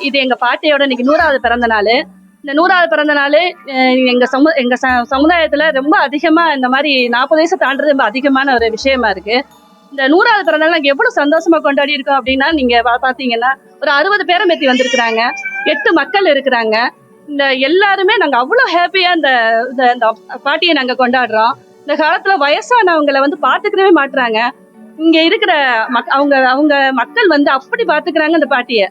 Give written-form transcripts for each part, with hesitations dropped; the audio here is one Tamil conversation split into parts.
இது எங்க பாட்டியோட இன்னைக்கு 100வது பிறந்த நாள். இந்த 100வது பிறந்த நாள் எங்க சமுதாயத்துல ரொம்ப அதிகமா இந்த மாதிரி 40 வயசு தாண்டது ரொம்ப அதிகமான ஒரு விஷயமா இருக்கு. இந்த 100வது பிறந்த நாள் நாங்க எவ்வளவு சந்தோஷமா கொண்டாடி இருக்கோம் அப்படின்னா, நீங்க பாத்தீங்கன்னா ஒரு 60 பேரம்பேத்தி வந்திருக்கிறாங்க, 8 மக்கள் இருக்கிறாங்க. இந்த எல்லாருமே நாங்க அவ்வளவு ஹாப்பியா இந்த பாட்டியை நாங்க கொண்டாடுறோம். இந்த காலத்துல வயசானவங்களை வந்து பாத்துக்கவே மாட்டுறாங்க. இங்க இருக்கிற அவங்க அவங்க மக்கள் வந்து அப்படி பாத்துக்கிறாங்க இந்த பாட்டிய.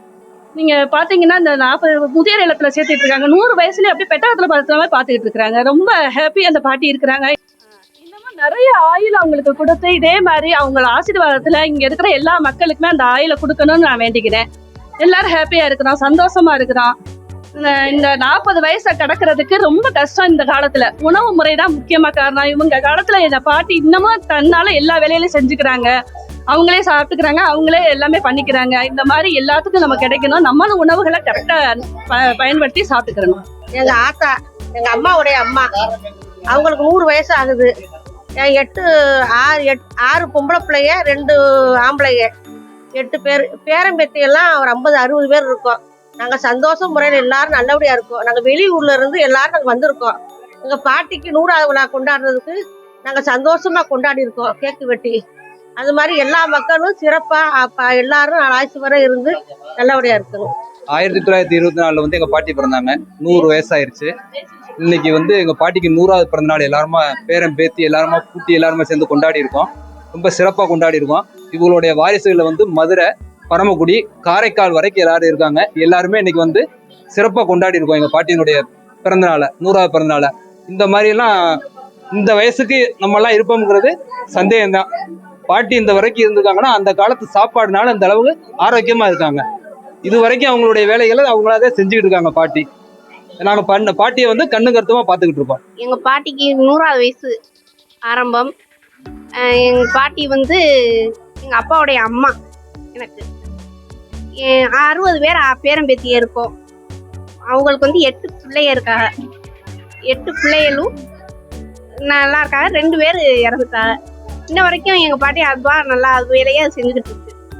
நீங்க பாத்தீங்கன்னா இந்த 40 முதியோர் இல்லத்துல சேர்த்துட்டு இருக்காங்க. 100 வயசுலயே அப்படியே பெட்டகத்துல பார்த்த மாதிரி பாத்துக்கிட்டு இருக்காங்க. ரொம்ப ஹாப்பியா அந்த பாட்டி இருக்கிறாங்க. இன்னமும் நிறைய ஆயுள் அவங்களுக்கு கொடுத்து இதே மாதிரி அவங்க ஆசீர்வாதத்துல இங்க இருக்கிற எல்லா மக்களுக்குமே அந்த ஆயுளை கொடுக்கணும்னு நான் வேண்டிக்கிறேன். எல்லாரும் ஹாப்பியா இருக்கிறோம், சந்தோஷமா இருக்கிறோம். இந்த 40 வயசை கடக்கிறதுக்கு ரொம்ப கஷ்டம். இந்த காலத்துல உணவு முறைதான் முக்கியமா காரணம். இவங்க காலத்துல இந்த பாட்டி இன்னமும் தன்னால எல்லா வேலையிலையும் செஞ்சுக்கிறாங்க, அவங்களே சாப்பிட்டுக்கிறாங்க, அவங்களே எல்லாமே பண்ணிக்கிறாங்க. இந்த மாதிரி எல்லாத்துக்கும் நம்ம கிடைக்கணும். நம்மளும் உணவுகளை கரெக்டா பயன்படுத்தி சாப்பிட்டுக்கிறணும். எங்க ஆத்தா, எங்க அம்மாவுடைய அம்மா, அவங்களுக்கு 100 வயசு ஆகுது. 6 பொம்பளை பிள்ளைங்க, 2 ஆம்பளைங்க, 8 பேர் பேரம்பேத்தி எல்லாம் ஒரு 50-60 பேர் இருக்கோம். நாங்க சந்தோஷ முறையில் எல்லாரும் நல்லபடியா இருக்கோம். நாங்க வெளியூர்ல இருந்து எல்லாரும் நாங்க வந்திருக்கோம். எங்க பாட்டிக்கு 100வது விழா கொண்டாடுறதுக்கு நாங்க சந்தோஷமா கொண்டாடி இருக்கோம், கேக்கு வெட்டி. அது மாதிரி எல்லா மக்களும் சிறப்பா எல்லாரும் ஆயுசு வரை இருந்து நல்லபடியா இருக்கணும். 1924 வந்து எங்க பாட்டி பிறந்தாங்க. 100 வயசாயிருச்சு. இன்னைக்கு வந்து எங்க பாட்டிக்கு 100வது பிறந்த நாள் எல்லாருமா பேரன் பேத்தி எல்லாருமா கூட்டி எல்லாருமே சேர்ந்து கொண்டாடி இருக்கோம். ரொம்ப சிறப்பா கொண்டாடி இருக்கோம். இவங்களுடைய வாரிசுகளை வந்து மதுரை, பரமக்குடி, காரைக்கால் வரைக்கும் எல்லாரும் இருக்காங்க. எல்லாருமே இன்னைக்கு வந்து சிறப்பா கொண்டாடி இருக்கோம் எங்க பாட்டியினுடைய பிறந்த நாளை, 100வது பிறந்த நாளை. இந்த மாதிரி எல்லாம் இந்த வயசுக்கு நம்ம எல்லாம் இருப்போம்ங்கிறது சந்தேகம்தான். பாட்டி இந்த வரைக்கும் இருந்திருக்காங்கன்னா அந்த காலத்து சாப்பாடுனால அந்த அளவுக்கு ஆரோக்கியமா இருக்காங்க. இது வரைக்கும் அவங்களுடைய வேலைகளை அவங்களாவே செஞ்சுக்கிட்டு இருக்காங்க பாட்டி. நாங்க பாட்டியை வந்து கண்ணு கருத்துமா பாத்துக்கிட்டு இருக்கோம். எங்க பாட்டிக்கு 100வது வயசு ஆரம்பம். எங்க பாட்டி வந்து எங்க அப்பாவுடைய அம்மா. எனக்கு 60 பேர் பேரம்பேத்திய இருக்கோம். அவங்களுக்கு வந்து 8 பிள்ளைய இருக்காங்க. 8 பிள்ளைகளும் நல்லா இருக்காங்க. 2 பேர் இறந்துட்டாங்க. இன்ன வரைக்கும் எங்க பாட்டி அதுவா நல்லா அது வேலையா செஞ்சுக்கிட்டு